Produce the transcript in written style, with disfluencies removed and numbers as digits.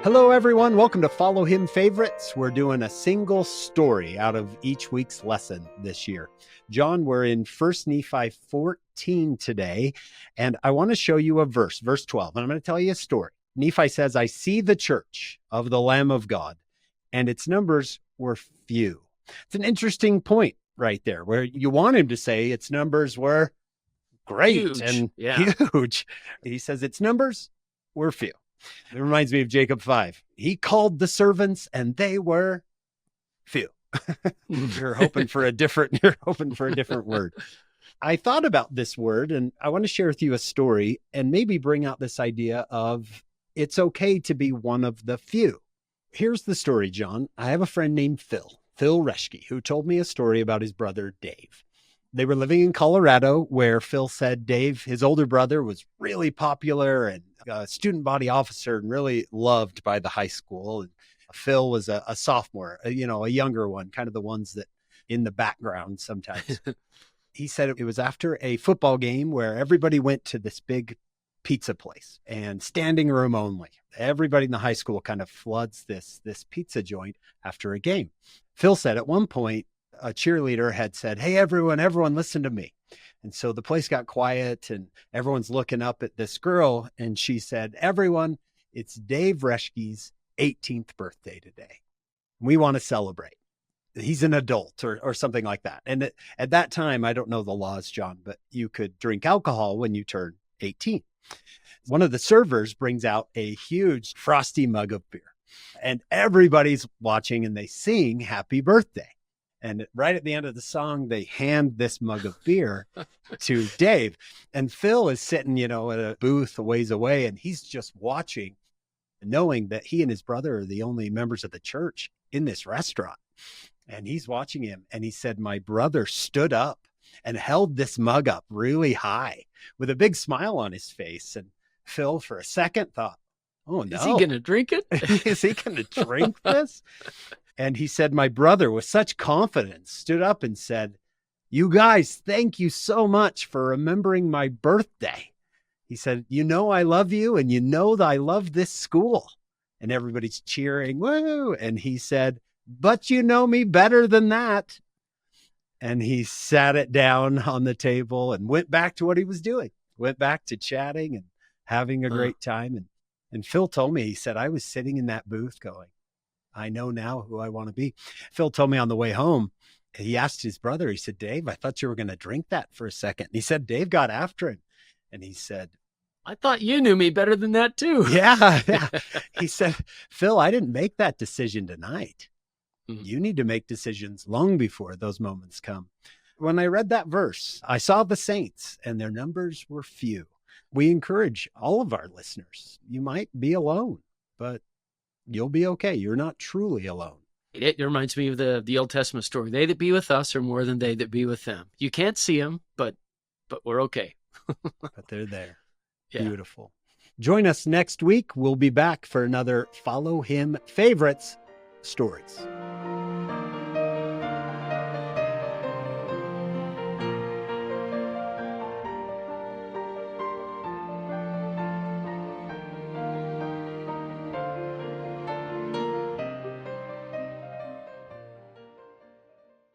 Hello, everyone. Welcome to Follow Him Favorites. We're doing a single story out of each week's lesson this year. John, we're in 1 Nephi 14 today, and I want to show you a verse 12, and I'm going to tell you a story. Nephi says, I see the church of the Lamb of God, and its numbers were few. It's an interesting point right there, where you want him to say its numbers were great and huge. He says its numbers were few. It reminds me of Jacob 5. He called the servants and they were few. You're hoping for a different word. I thought about this word and I want to share with you a story and maybe bring out this idea of it's okay to be one of the few. Here's the story, John. I have a friend named Phil Reschke, who told me a story about his brother, Dave. They were living in Colorado, where Phil said Dave, his older brother, was really popular and a student body officer and really loved by the high school. And Phil was a sophomore, a younger one, kind of the ones that in the background sometimes. He said it was after a football game where everybody went to this big pizza place and standing room only. Everybody in the high school kind of floods this pizza joint after a game. Phil said at one point, a cheerleader had said, hey, everyone, listen to me. And so the place got quiet and everyone's looking up at this girl. And she said, everyone, it's Dave Reschke's 18th birthday today. We want to celebrate. He's an adult or something like that. And at that time, I don't know the laws, John, but you could drink alcohol when you turn 18. One of the servers brings out a huge frosty mug of beer and everybody's watching and they sing happy birthday. And right at the end of the song, they hand this mug of beer to Dave. And Phil is sitting, at a booth a ways away, and he's just watching, knowing that he and his brother are the only members of the church in this restaurant. And he's watching him. And he said, my brother stood up and held this mug up really high with a big smile on his face. And Phil, for a second, thought, oh, no. Is he going to drink it? Is he going to drink this? And he said, my brother, with such confidence, stood up and said, you guys, thank you so much for remembering my birthday. He said, I love you and that I love this school. And everybody's cheering, woo. And he said, but you know me better than that. And he sat it down on the table and went back to what he was doing, went back to chatting and having a great time. And Phil told me, he said, I was sitting in that booth going, I know now who I want to be. Phil told me on the way home, he asked his brother, he said, Dave, I thought you were going to drink that for a second. And he said, Dave got after him. And he said, I thought you knew me better than that too. Yeah. He said, Phil, I didn't make that decision tonight. You need to make decisions long before those moments come. When I read that verse, I saw the saints and their numbers were few. We encourage all of our listeners. You might be alone, but you'll be okay. You're not truly alone. It reminds me of the Old Testament story. They that be with us are more than they that be with them. You can't see them, but we're okay. But they're there. Yeah. Beautiful. Join us next week. We'll be back for another Follow Him Favorites stories.